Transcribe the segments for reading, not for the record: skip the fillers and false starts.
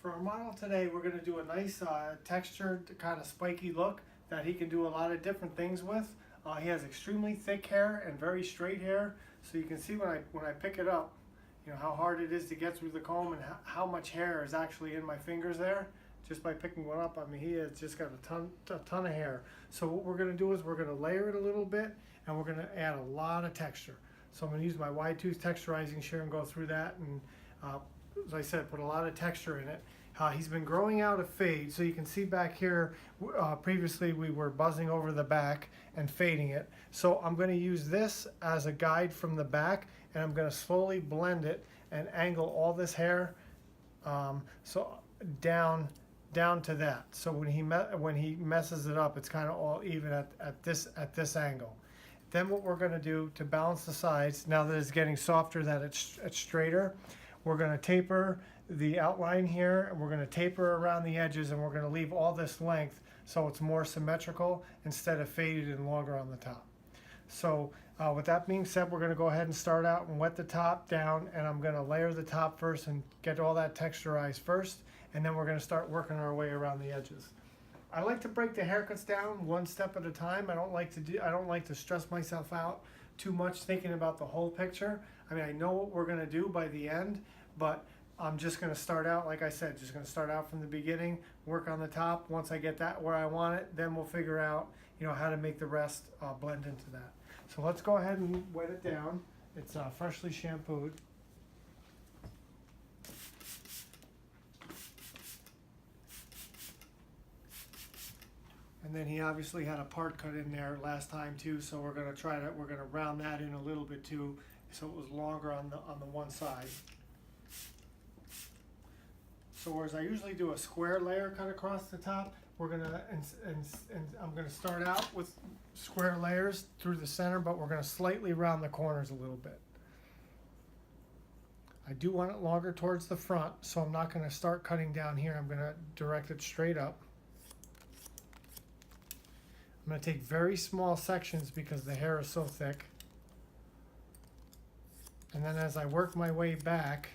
For our model today, we're going to do a nice textured kind of spiky look that he can do a lot of different things with. He has extremely thick hair and very straight hair, so you can see when I pick it up, you know, how hard it is to get through the comb and how much hair is actually in my fingers there just by picking one up. I mean, he has just got a ton of hair. So what we're going to do is we're going to layer it a little bit, and we're going to add a lot of texture. So I'm going to use my wide tooth texturizing shear and go through that, and as I said, put a lot of texture in it. He's been growing out a fade, so you can see back here, previously we were buzzing over the back and fading it. So I'm going to use this as a guide from the back, and I'm going to slowly blend it and angle all this hair so down to that. So when he messes it up, it's kind of all even at this angle. Then what we're going to do to balance the sides, now that it's getting softer, that it's straighter, we're going to taper the outline here, and we're going to taper around the edges, and we're going to leave all this length so it's more symmetrical instead of faded and longer on the top. So with that being said, we're going to go ahead and start out and wet the top down, and I'm going to layer the top first and get all that texturized first, and then we're going to start working our way around the edges. I like to break the haircuts down one step at a time. I don't like to stress myself out too much thinking about the whole picture. I mean, I know what we're going to do by the end, but I'm just going to start out, like I said, just going to start out from the beginning, work on the top. Once I get that where I want it, then we'll figure out, you know, how to make the rest blend into that. So let's go ahead and wet it down. It's freshly shampooed. And then he obviously had a part cut in there last time too, so we're going to round that in a little bit too, so it was longer on the one side. So whereas I usually do a square layer cut across the top, we're gonna I'm gonna start out with square layers through the center, but we're gonna slightly round the corners a little bit. I do want it longer towards the front, so I'm not gonna start cutting down here. I'm gonna direct it straight up. I'm gonna take very small sections because the hair is so thick. And then as I work my way back,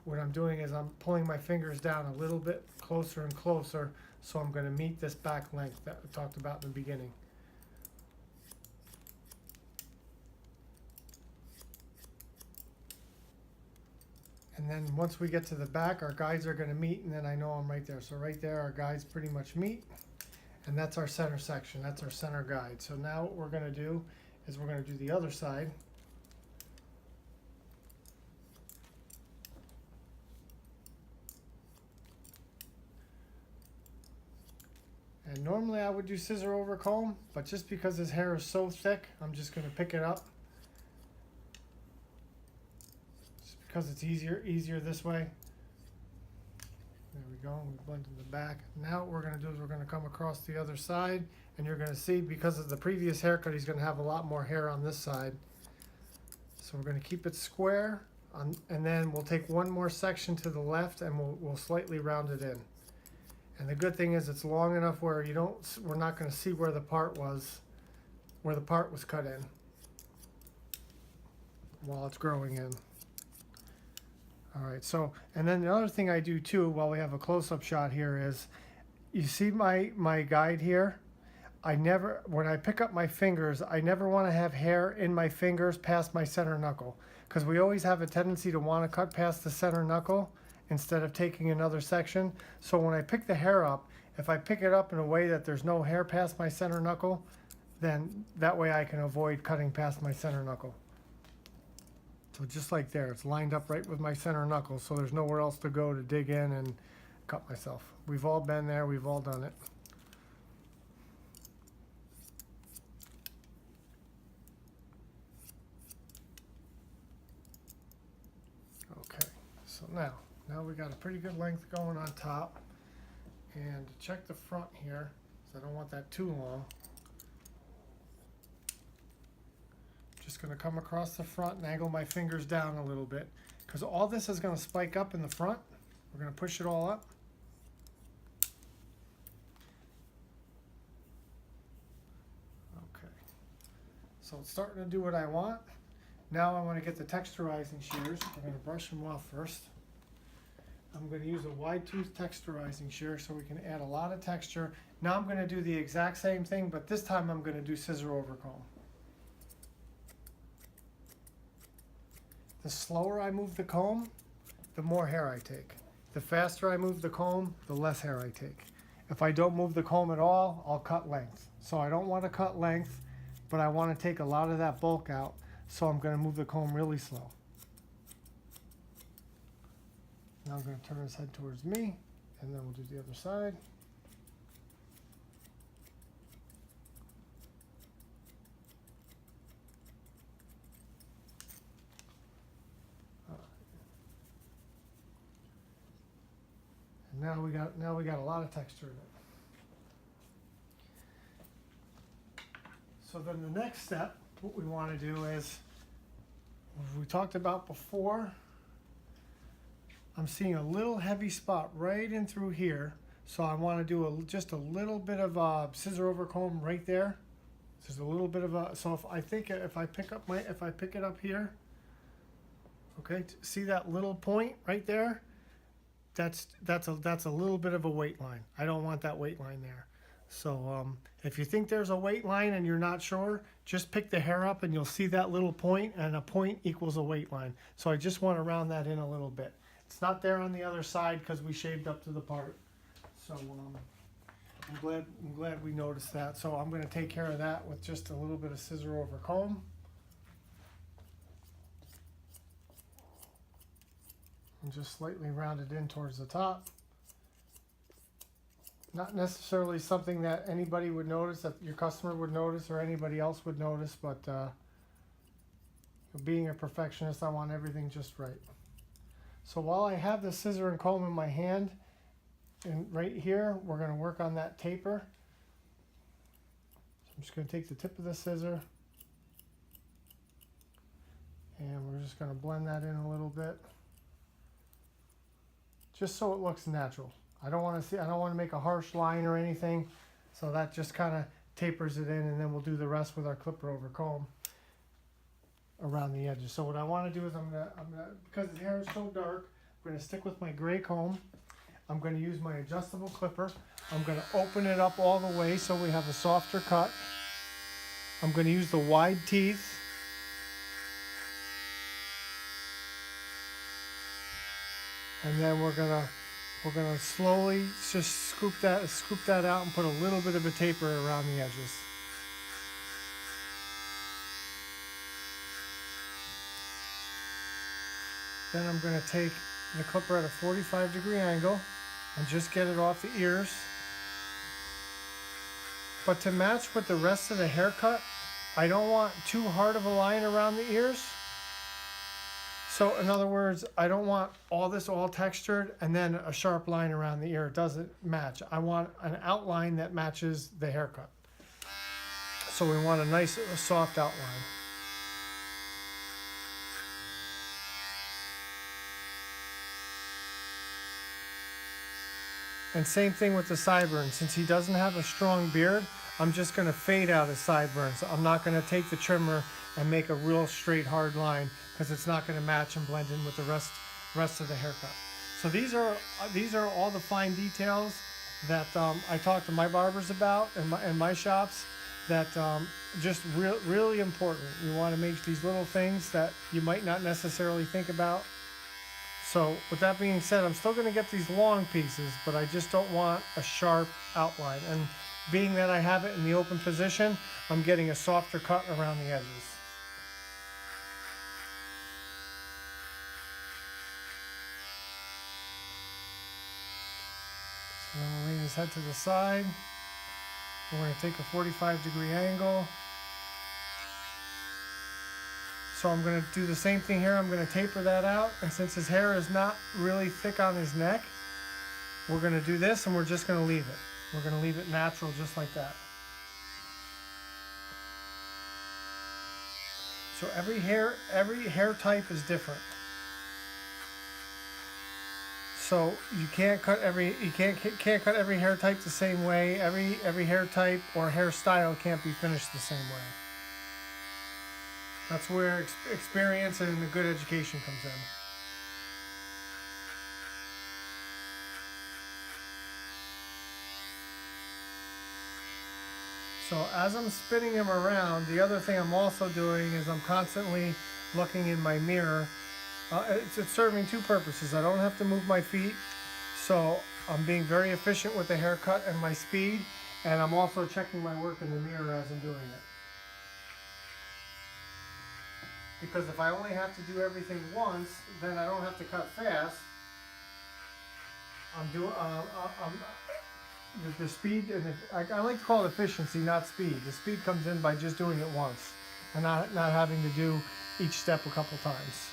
what I'm doing is I'm pulling my fingers down a little bit closer and closer, so I'm going to meet this back length that we talked about in the beginning. And then once we get to the back, our guides are going to meet, and then I know I'm right there. So right there, our guides pretty much meet, and that's our center section. That's our center guide. So now what we're going to do is we're going to do the other side. And normally I would do scissor over comb, but just because his hair is so thick, I'm just going to pick it up. Just because it's easier this way. There we go, we blended the back. Now what we're going to do is we're going to come across the other side, and you're going to see because of the previous haircut, he's going to have a lot more hair on this side. So we're going to keep it square, and then we'll take one more section to the left, and we'll slightly round it in. And the good thing is it's long enough where we're not going to see where the part was cut in while it's growing in. All right, so, and then the other thing I do too, while we have a close-up shot here, is you see my guide here. When I pick up my fingers, I never want to have hair in my fingers past my center knuckle, because we always have a tendency to want to cut past the center knuckle instead of taking another section. So when I pick the hair up, if I pick it up in a way that there's no hair past my center knuckle, then that way I can avoid cutting past my center knuckle. So just like there, it's lined up right with my center knuckle, so there's nowhere else to go to dig in and cut myself. We've all been there, we've all done it. Okay, so now we got a pretty good length going on top. And to check the front here, because I don't want that too long, just going to come across the front and angle my fingers down a little bit, because all this is going to spike up in the front. We're going to push it all up. Okay, so it's starting to do what I want. Now I want to get the texturizing shears. I'm going to brush them off first. I'm going to use a wide tooth texturizing shear so we can add a lot of texture. Now I'm going to do the exact same thing, but this time I'm going to do scissor over comb. The slower I move the comb, the more hair I take. The faster I move the comb, the less hair I take. If I don't move the comb at all, I'll cut length. So I don't want to cut length, but I want to take a lot of that bulk out, so I'm going to move the comb really slow. Now I'm going to turn his head towards me, and then we'll do the other side. And now we got a lot of texture in it. So then the next step, what we want to do is, as we talked about before, I'm seeing a little heavy spot right in through here, so I want to do just a little bit of scissor over comb right there. Just a little bit of a. So if I pick it up here, okay, see that little point right there? That's a little bit of a weight line. I don't want that weight line there. So if you think there's a weight line and you're not sure, just pick the hair up and you'll see that little point, and a point equals a weight line. So I just want to round that in a little bit. It's not there on the other side because we shaved up to the part. So I'm glad we noticed that. So I'm going to take care of that with just a little bit of scissor over comb. And just slightly round it in towards the top. Not necessarily something that anybody would notice, that your customer would notice or anybody else would notice, but being a perfectionist, I want everything just right. So while I have the scissor and comb in my hand, and right here, we're going to work on that taper. So I'm just going to take the tip of the scissor, and we're just going to blend that in a little bit, just so it looks natural. I don't want to make a harsh line or anything, so that just kind of tapers it in, and then we'll do the rest with our clipper over comb around the edges. So what I want to do is I'm gonna because the hair is so dark, I'm gonna stick with my gray comb. I'm gonna use my adjustable clipper. I'm gonna open it up all the way so we have a softer cut. I'm gonna use the wide teeth. And then we're gonna slowly just scoop that out and put a little bit of a taper around the edges. Then I'm going to take the clipper at a 45-degree angle and just get it off the ears. But to match with the rest of the haircut, I don't want too hard of a line around the ears. So in other words, I don't want all this all textured and then a sharp line around the ear. It doesn't match. I want an outline that matches the haircut. So we want a nice soft outline. And same thing with the sideburns. Since he doesn't have a strong beard, I'm just going to fade out his sideburns. I'm not going to take the trimmer and make a real straight hard line, because it's not going to match and blend in with the rest of the haircut. So these are all the fine details that I talk to my barbers about in my shops, that just really important. You want to make these little things that you might not necessarily think about. So with that being said, I'm still going to get these long pieces, but I just don't want a sharp outline. And being that I have it in the open position, I'm getting a softer cut around the edges. So then we'll lean his head to the side. We're going to take a 45-degree angle. So I'm going to do the same thing here. I'm going to taper that out, and since his hair is not really thick on his neck, we're going to do this, and we're just going to leave it. We're going to leave it natural, just like that. So every hair type is different. So you can't cut every cut every hair type the same way. Every hair type or hairstyle can't be finished the same way. That's where experience and a good education comes in. So as I'm spinning him around, the other thing I'm also doing is I'm constantly looking in my mirror. It's serving two purposes. I don't have to move my feet, so I'm being very efficient with the haircut and my speed, and I'm also checking my work in the mirror as I'm doing it. Because if I only have to do everything once, then I don't have to cut fast. I'm doing the speed, and I like to call it efficiency, not speed. The speed comes in by just doing it once and not having to do each step a couple times.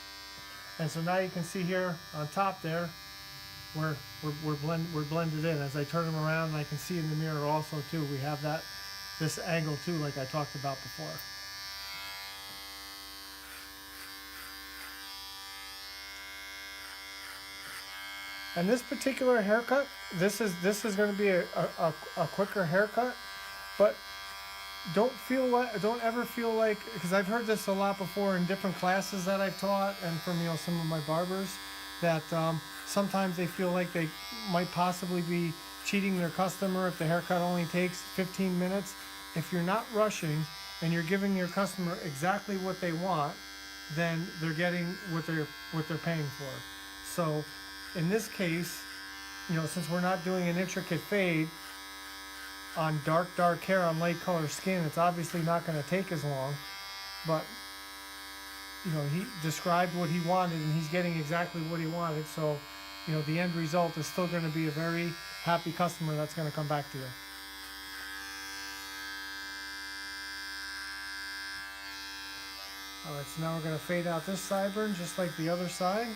And so now you can see here on top there, we're blended in. As I turn them around, I can see in the mirror also too. We have this angle too, like I talked about before. And this particular haircut, this is going to be a quicker haircut, but don't ever feel like, because I've heard this a lot before in different classes that I've taught and from some of my barbers, that sometimes they feel like they might possibly be cheating their customer if the haircut only takes 15 minutes. If you're not rushing and you're giving your customer exactly what they want, then they're getting what they're paying for. So in this case, since we're not doing an intricate fade on dark hair on light color skin, it's obviously not going to take as long, but he described what he wanted and he's getting exactly what he wanted. So, the end result is still going to be a very happy customer that's going to come back to you. All right, so now we're going to fade out this sideburn just like the other side.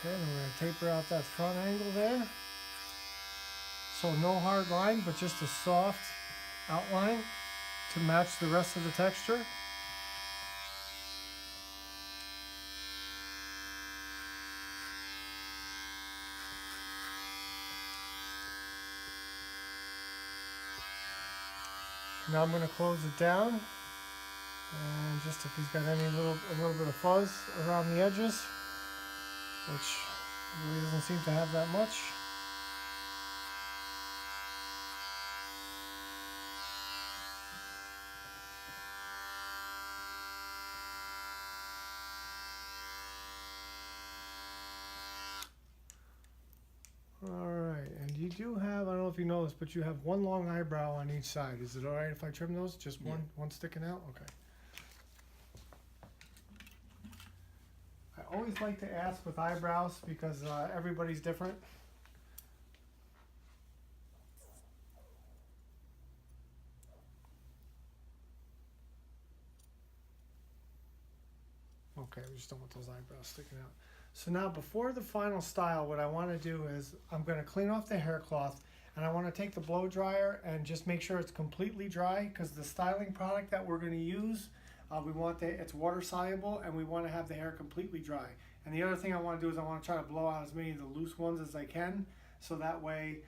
Okay, and we're going to taper out that front angle there. So no hard line, but just a soft outline to match the rest of the texture. Now I'm going to close it down, and just if he's got a little bit of fuzz around the edges, which really doesn't seem to have that much. Alright, and you do have, I don't know if you know this, but you have one long eyebrow on each side. Is it alright if I trim those? Just one sticking out? Okay. I always like to ask with eyebrows because everybody's different. Okay, we just don't want those eyebrows sticking out. So now before the final style, what I want to do is I'm going to clean off the hair cloth, and I want to take the blow dryer and just make sure it's completely dry, because the styling product that we're going to use, it's water soluble, and we want to have the hair completely dry. And the other thing I want to do is I want to try to blow out as many of the loose ones as I can, so that way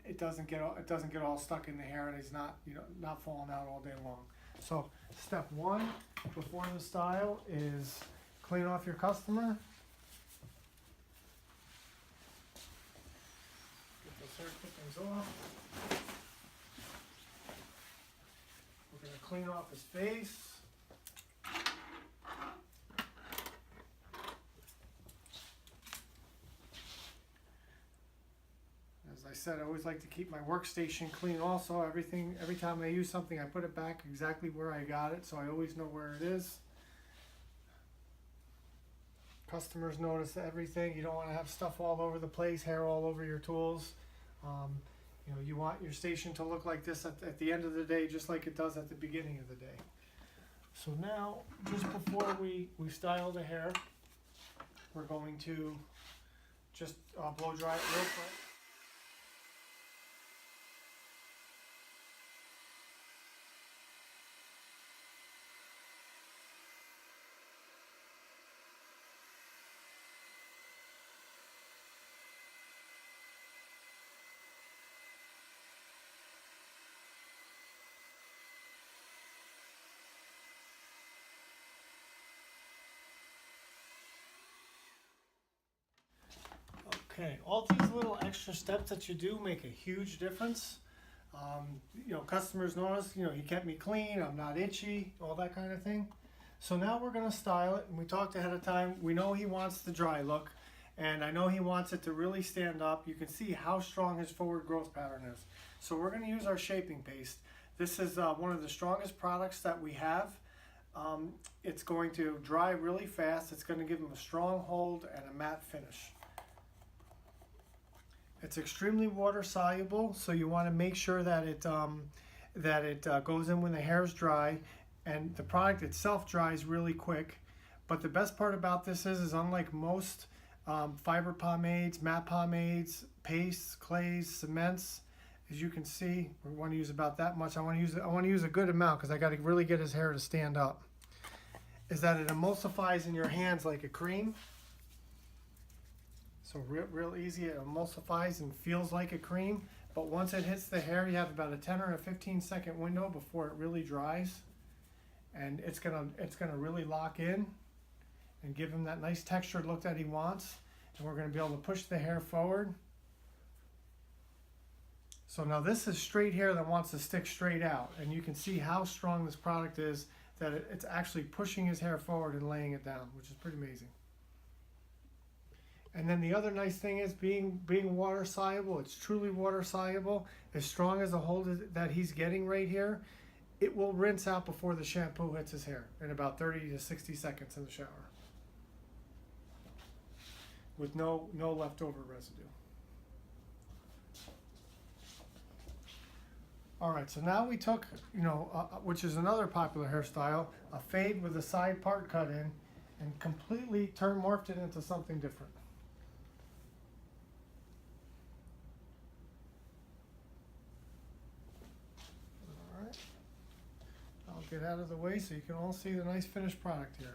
it doesn't get all stuck in the hair and it's not falling out all day long. So step one before the style is clean off your customer. Get those hair clippings off. We're going to clean off his face. As I said, I always like to keep my workstation clean also. Every time I use something, I put it back exactly where I got it, so I always know where it is. Customers notice everything. You don't want to have stuff all over the place, hair all over your tools. You want your station to look like this at the end of the day, just like it does at the beginning of the day. So now, just before we style the hair, we're going to just blow dry it real quick. Okay, all these little extra steps that you do make a huge difference. You know, customers notice, you know, he kept me clean, I'm not itchy, all that kind of thing. So now we're going to style it, and we talked ahead of time. We know he wants the dry look, and I know he wants it to really stand up. You can see how strong his forward growth pattern is. So we're going to use our shaping paste. This is one of the strongest products that we have. It's going to dry really fast. It's going to give him a strong hold and a matte finish. It's extremely water soluble, so you want to make sure that it goes in when the hair is dry, and the product itself dries really quick. But the best part about this is unlike most fiber pomades, matte pomades, pastes, clays, cements, as you can see, we want to use about that much. I want to use a good amount because I got to really get his hair to stand up. Is that it emulsifies in your hands like a cream. So real easy, it emulsifies and feels like a cream. But once it hits the hair, you have about a 10 or a 15-second window before it really dries. And it's gonna really lock in and give him that nice textured look that he wants. And we're gonna be able to push the hair forward. So now this is straight hair that wants to stick straight out. And you can see how strong this product is, that it's actually pushing his hair forward and laying it down, which is pretty amazing. And then the other nice thing is being water soluble. It's truly water soluble. As strong as the hold that he's getting right here, it will rinse out before the shampoo hits his hair in about 30 to 60 seconds in the shower, with no leftover residue. All right, so now we took, which is another popular hairstyle, a fade with a side part cut in, and completely morphed it into something different. All right, I'll get out of the way so you can all see the nice finished product here.